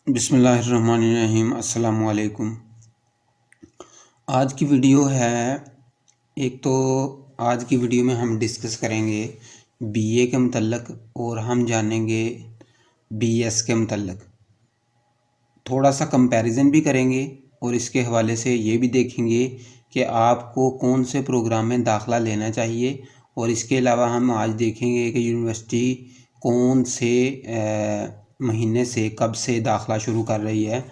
बिस्मिल्लाहिर्रहमानिर्रहीम। अस्सलामु अलैकुम। आज की वीडियो है एक तो आज की वीडियो में हम डिस्कस करेंगे बीए के मतलब और हम जानेंगे बीएस के मतलब। थोड़ा सा कंपैरिजन भी करेंगे और इसके हवाले से ये भी देखेंगे कि आपको कौन से प्रोग्राम में दाखिला लेना चाहिए। और इसके अलावा हम आज देखेंगे कि यूनिवर्सिटी कौन से महीने से कब से दाखिला शुरू कर रही है।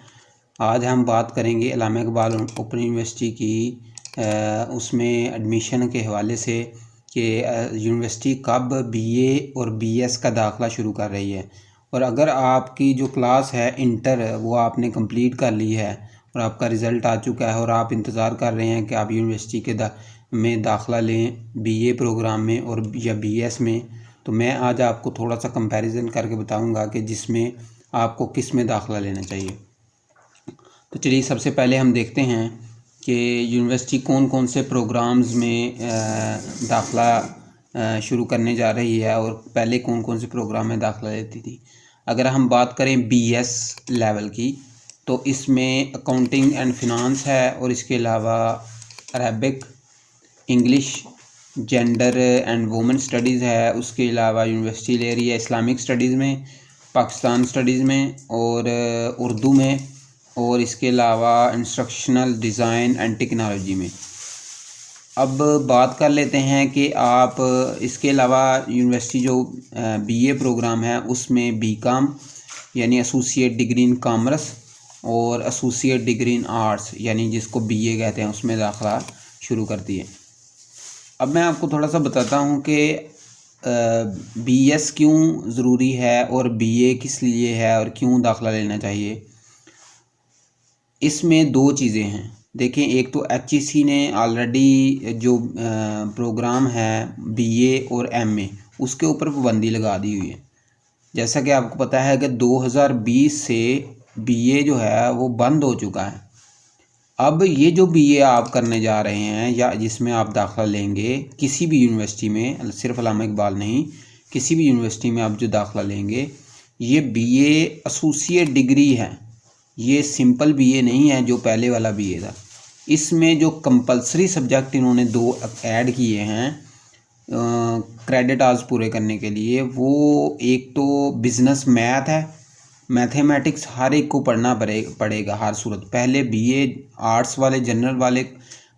आज हम बात करेंगे अल्लामा इकबाल ओपन यूनिवर्सिटी की उसमें एडमिशन के हवाले से कि यूनिवर्सिटी कब बीए और बीएस का दाखिला शुरू कर रही है। और अगर आपकी जो क्लास है इंटर वो आपने कंप्लीट कर ली है और आपका रिज़ल्ट आ चुका है और आप इंतज़ार कर रहे हैं कि आप यूनिवर्सिटी के में दाखिला लें बीए प्रोग्राम में और या बीएस में, तो मैं आज आपको थोड़ा सा कंपैरिजन करके बताऊंगा कि जिसमें आपको किस में दाखिला लेना चाहिए। तो चलिए सबसे पहले हम देखते हैं कि यूनिवर्सिटी कौन कौन से प्रोग्राम्स में दाखिला शुरू करने जा रही है और पहले कौन कौन से प्रोग्राम में दाखिला लेती थी। अगर हम बात करें बीएस लेवल की तो इसमें अकाउंटिंग एंड फिनांस है और इसके अलावा Arabic, English, gender and women studies है। उसके अलावा यूनिवर्सिटी ले रही है इस्लामिक स्टडीज़ में, पाकिस्तान स्टडीज़ में और उर्दू में, और इसके अलावा इंस्ट्रक्शनल डिज़ाइन एंड टेक्नोलॉजी में। अब बात कर लेते हैं कि आप इसके अलावा यूनिवर्सिटी जो बीए प्रोग्राम है उसमें बीकॉम यानी एसोसिएट डिग्री इन कॉमर्स और एसोसिएट डिग्री इन आर्ट्स यानी जिसको बीए कहते हैं उसमें दाखिला शुरू करती है। अब मैं आपको थोड़ा सा बताता हूँ कि बीएस क्यों ज़रूरी है और बीए किस लिए है और क्यों दाखिला लेना चाहिए। इसमें दो चीज़ें हैं। देखें, एक तो एचईसी ने ऑलरेडी जो प्रोग्राम है बीए और एमए उसके ऊपर पाबंदी लगा दी हुई है। जैसा कि आपको पता है कि 2020 से बीए जो है वो बंद हो चुका है। अब ये जो बीए आप करने जा रहे हैं या जिसमें आप दाखिला लेंगे किसी भी यूनिवर्सिटी में, सिर्फ अल्लामा इकबाल नहीं, किसी भी यूनिवर्सिटी में आप जो दाखिला लेंगे ये बीए एसोसिएट डिग्री है। ये सिंपल बीए नहीं है जो पहले वाला बीए था। इसमें जो कंपलसरी सब्जेक्ट इन्होंने दो ऐड किए हैं क्रेडिट आवर्स पूरे करने के लिए, वो एक तो बिज़नेस मैथ है, मैथमेटिक्स हर एक को पढ़ना पड़ेगा हर सूरत। पहले बीए आर्ट्स वाले जनरल वाले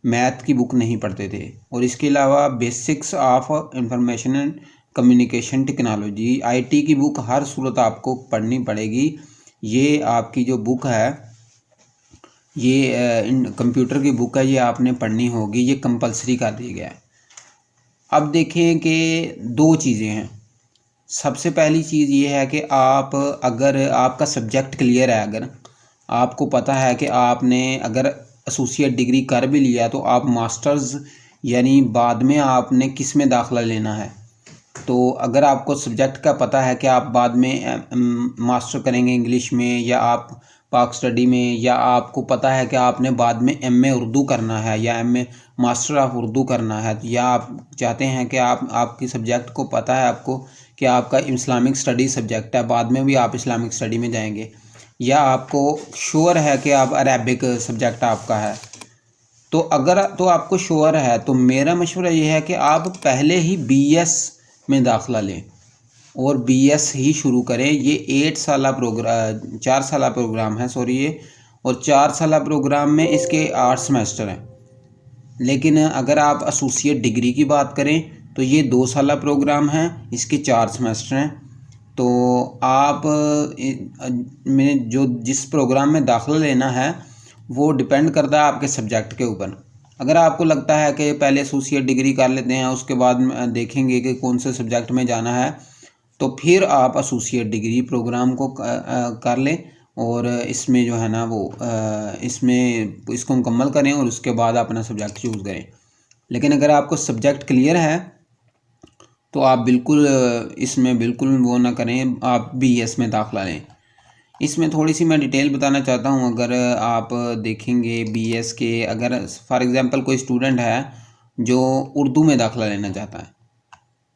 मैथ की बुक नहीं पढ़ते थे। और इसके अलावा basics of information and communication technology IT की बुक हर सूरत आपको पढ़नी पड़ेगी। ये आपकी जो बुक है ये कंप्यूटर की बुक है, ये आपने पढ़नी होगी, ये कंपलसरी कर दिया गया है। अब देखें कि दो चीज़ें हैं। सबसे पहली चीज़ ये है कि आप अगर आपका सब्जेक्ट क्लियर है, अगर आपको पता है कि आपने अगर एसोसिएट डिग्री कर भी लिया तो आप मास्टर्स यानी बाद में आपने किस में दाखिला लेना है। तो अगर आपको सब्जेक्ट का पता है कि आप बाद में मास्टर करेंगे इंग्लिश में या आप पाक स्टडी में, या आपको पता है कि आपने बाद में एमए उर्दू करना है या एमए मास्टर ऑफ उर्दू करना है, या आप चाहते हैं कि आपकी सब्जेक्ट को पता है आपको कि आपका इस्लामिक स्टडी सब्जेक्ट है, बाद में भी आप इस्लामिक स्टडी में जाएंगे, या आपको श्योर है कि आप अरबिक सब्जेक्ट आपका है, तो अगर तो आपको श्योर है तो मेरा मशवरा ये है कि आप पहले ही बीएस में दाखिला लें और बीएस ही शुरू करें। ये 4 साल प्रोग्राम है, सॉरी ये, और 4 साल प्रोग्राम में इसके 8 सेमेस्टर हैं। लेकिन अगर आप एसोसिएट डिग्री की बात करें तो ये 2 साल प्रोग्राम है, इसके 4 सेमेस्टर हैं। तो आप में जो जिस प्रोग्राम में दाखिला लेना है वो डिपेंड करता है आपके सब्जेक्ट के ऊपर। अगर आपको लगता है कि पहले एसोसिएट डिग्री कर लेते हैं उसके बाद देखेंगे कि कौन से सब्जेक्ट में जाना है, तो फिर आप एसोसिएट डिग्री प्रोग्राम को कर लें और इसमें जो है ना वो इसमें इसको मुकम्मल करें और उसके बाद अपना सब्जेक्ट चूज़ करें। लेकिन अगर आपको सब्जेक्ट क्लियर है तो आप बिल्कुल इसमें बिल्कुल वो ना करें, आप बीएस में दाखिला लें। इसमें थोड़ी सी मैं डिटेल बताना चाहता हूँ। अगर आप देखेंगे बीएस के, अगर फॉर एग्ज़ाम्पल कोई स्टूडेंट है जो उर्दू में दाखिला लेना चाहता है,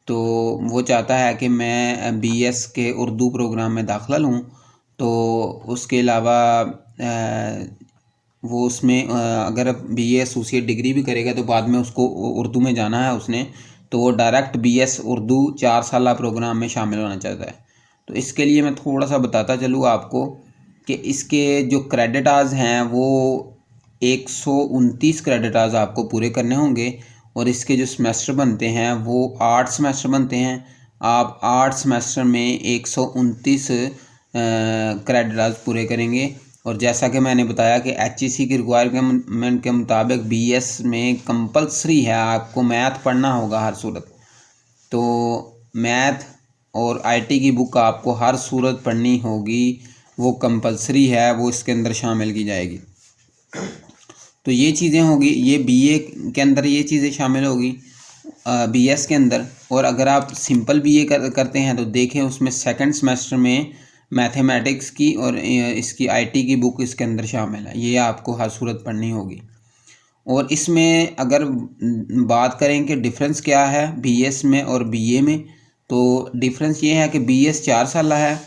तो वो चाहता है कि मैं बीएस के उर्दू प्रोग्राम में दाखिला लूँ, तो उसके अलावा वो उसमें अगर बीए एसोसिएट डिग्री भी करेगा तो बाद में उसको उर्दू में जाना है उसने, तो वो डायरेक्ट बीएस उर्दू 4 साल प्रोग्राम में शामिल होना चाहता है। तो इसके लिए मैं थोड़ा सा बताता चलूँ आपको कि इसके जो क्रेडिट आवर्स हैं वो 129 क्रेडिट आवर्स आपको पूरे करने होंगे, और इसके जो सेमेस्टर बनते हैं वो 8 सेमेस्टर बनते हैं। आप 8 सेमेस्टर में 129 क्रेडिट आवर्स पूरे करेंगे। और जैसा कि मैंने बताया कि एचईसी की रिक्वायरमेंट के मुताबिक बीएस में कंपलसरी है आपको मैथ पढ़ना होगा हर सूरत। तो मैथ और आईटी की बुक आपको हर सूरत पढ़नी होगी, वो कंपलसरी है, वो इसके अंदर शामिल की जाएगी। तो ये चीज़ें होगी, ये बीए के अंदर ये चीज़ें शामिल होगी बीएस के अंदर। और अगर आप सिंपल बीए करते हैं तो देखें उसमें सेकंड सेमेस्टर में मैथमेटिक्स की और इसकी आईटी की बुक इसके अंदर शामिल है, ये आपको हर सूरत पढ़नी होगी। और इसमें अगर बात करें कि डिफरेंस क्या है बीएस में और बीए में, तो डिफरेंस ये है कि बीएस 4 साल है,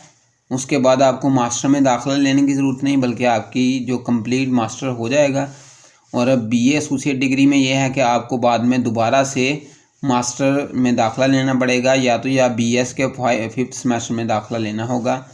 उसके बाद आपको मास्टर में दाखिला लेने की ज़रूरत नहीं, बल्कि आपकी जो कंप्लीट मास्टर हो जाएगा। और अब बीए एसोसिएट डिग्री में ये है कि आपको बाद में दोबारा से मास्टर में दाखिला लेना पड़ेगा, या बीएस के 5th सेमेस्टर में दाखिला लेना होगा।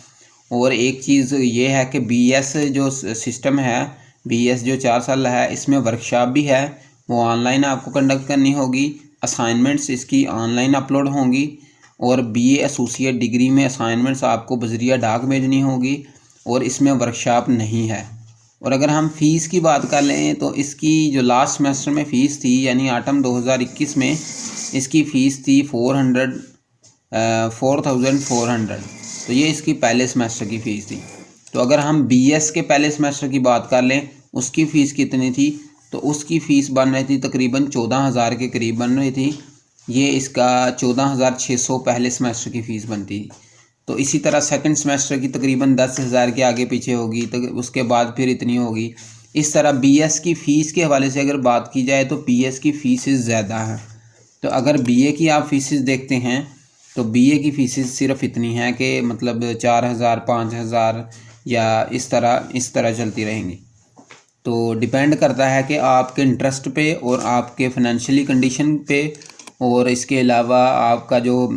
और एक चीज़ ये है कि बीएस जो सिस्टम है, बीएस जो 4 साल है, इसमें वर्कशॉप भी है, वो ऑनलाइन आपको कंडक्ट करनी होगी, असाइनमेंट्स इसकी ऑनलाइन अपलोड होंगी। और बीए एसोसिएट डिग्री में असाइनमेंट्स आपको बजरिया डाक भेजनी होगी, और इसमें वर्कशॉप नहीं है। और अगर हम फ़ीस की बात कर लें तो इसकी जो लास्ट सेमेस्टर में फ़ीस थी, यानी ऑटम 2021 में इसकी फ़ीस थी 4,400। तो ये इसकी पहले सेमेस्टर की फ़ीस थी। तो अगर हम बीएस के पहले सेमेस्टर की बात कर लें, उसकी फ़ीस कितनी थी, तो उसकी फ़ीस बन रही थी तकरीबन 14,000 के करीब बन रही थी। ये इसका 14,600 पहले सेमेस्टर की फ़ीस बनती थी। तो इसी तरह सेकंड सेमेस्टर की तकरीबन 10,000 के आगे पीछे होगी, तो उसके बाद फिर इतनी होगी। इस तरह बीएस की फ़ीस के हवाले से अगर बात की जाए तो बीएस की फ़ीसेस ज़्यादा हैं। तो अगर बीए की आप फ़ीसेस देखते हैं तो बीए की फ़ीसेस सिर्फ इतनी हैं कि मतलब 4,000 5,000 या इस तरह चलती रहेंगी। तो डिपेंड करता है कि आपके इंटरेस्ट पे और आपके फाइनेंशियली कंडीशन पे, और इसके अलावा आपका जो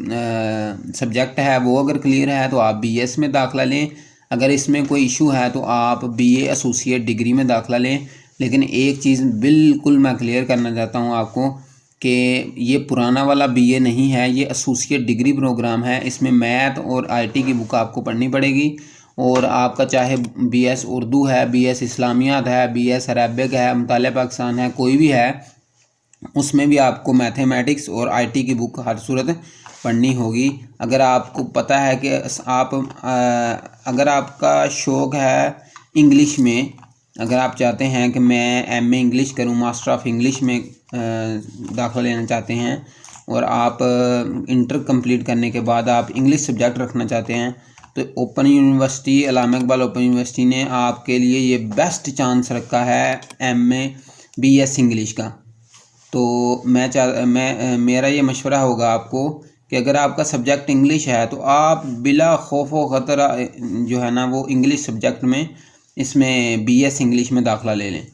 सब्जेक्ट है वो अगर क्लियर है तो आप बीएस में दाखिला लें। अगर इसमें कोई इशू है तो आप बीए एसोसिएट डिग्री में दाखिला लें। लेकिन एक चीज़ बिल्कुल मैं क्लियर करना चाहता हूँ आपको कि ये पुराना वाला बीए नहीं है, ये एसोसिएट डिग्री प्रोग्राम है। इसमें मैथ और आईटी की बुक आपको पढ़नी पड़ेगी, और आपका चाहे बीएस उर्दू है, बीएस इस्लामियात है, बीएस अरबिक है, मुतालिया पाकिस्तान है, कोई भी है, उसमें भी आपको मैथमेटिक्स और आईटी की बुक हर सूरत पढ़नी होगी। अगर आपको पता है कि आप अगर आपका शौक़ है इंग्लिश में, अगर आप चाहते हैं कि मैं एमए इंग्लिश करूं, मास्टर ऑफ इंग्लिश में दाखिला लेना चाहते हैं, और आप इंटर कंप्लीट करने के बाद आप इंग्लिश सब्जेक्ट रखना चाहते हैं, तो ओपन यूनिवर्सिटी, अल्लामा इकबाल ओपन यूनिवर्सिटी ने आपके लिए ये बेस्ट चांस रखा है एमए बीएस इंग्लिश का। तो मेरा ये मशवरा होगा आपको कि अगर आपका सब्जेक्ट इंग्लिश है तो आप बिला खौफ व ख़तरा जो है ना वो इंग्लिश सब्जेक्ट में इसमें बीएस इंग्लिश में दाखिला ले लें।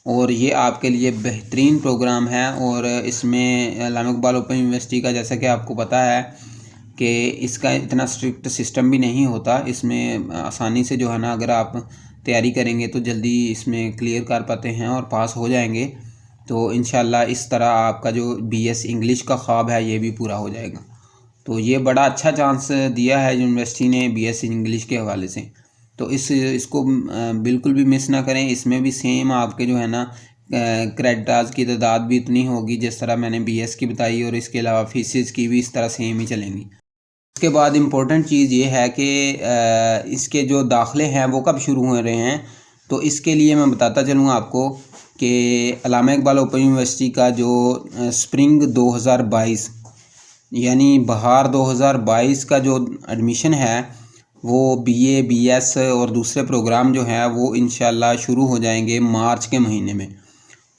और ये आपके लिए बेहतरीन प्रोग्राम है। और इसमें अल्लामा इकबाल ओपन यूनिवर्सिटी का, जैसा कि आपको पता है कि इसका इतना स्ट्रिक्ट सिस्टम भी नहीं होता, इसमें आसानी से जो है ना अगर आप तैयारी करेंगे तो जल्दी इसमें क्लियर कर पाते हैं और पास हो जाएंगे। तो इंशाल्लाह इस तरह आपका जो बीएस इंग्लिश का ख्वाब है ये भी पूरा हो जाएगा। तो ये बड़ा अच्छा चांस दिया है यूनिवर्सिटी ने बीएस इंग्लिश के हवाले से। तो इसको बिल्कुल भी मिस ना करें। इसमें भी सेम आपके जो है ना क्रेडिट आवर्स की तादाद भी इतनी होगी जिस तरह मैंने बीएस की बताई, और इसके अलावा फीसेस की भी इस तरह सेम ही चलेंगी। इसके बाद इम्पोर्टेंट चीज़ ये है कि इसके जो दाखिले हैं वो कब शुरू हो रहे हैं। तो इसके लिए मैं बताता चलूँ आपको कि अल्लामा इकबाल ओपन यूनिवर्सिटी का जो स्प्रिंग 2022 यानी बहार 2022 का जो एडमिशन है वो बीए बीएस और दूसरे प्रोग्राम जो है वो इंशाल्लाह शुरू हो जाएंगे मार्च के महीने में।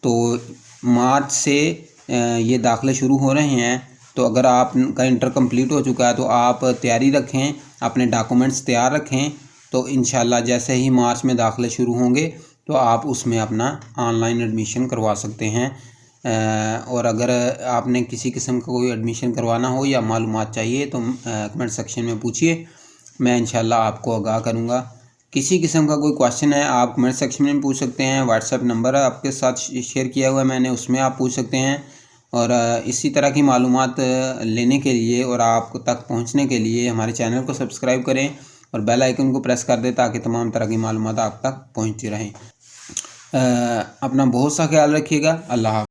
तो मार्च से ये दाखिले शुरू हो रहे हैं। तो अगर आपका इंटर कंप्लीट हो चुका है तो आप तैयारी रखें, अपने डॉक्यूमेंट्स तैयार रखें। तो इंशाल्लाह जैसे ही मार्च में दाखिले शुरू होंगे तो आप उसमें अपना ऑनलाइन एडमिशन करवा सकते हैं। और अगर आपने किसी किस्म का कोई एडमिशन करवाना हो या मालूमात चाहिए तो कमेंट सेक्शन में पूछिए, मैं इंशाल्लाह आपको आगाह करूँगा। किसी किस्म का कोई क्वेश्चन है आप कमेंट सेक्शन में पूछ सकते हैं। व्हाट्सएप नंबर है आपके साथ शेयर किया हुआ है मैंने, उसमें आप पूछ सकते हैं। और इसी तरह की मालूमात लेने के लिए और आप तक पहुंचने के लिए हमारे चैनल को सब्सक्राइब करें और बेल आइकन को प्रेस कर दें ताकि तमाम तरह की मालूमात आप तक पहुंचती रहें। अपना बहुत सा ख्याल रखिएगा। अल्लाह हाफ़िज़।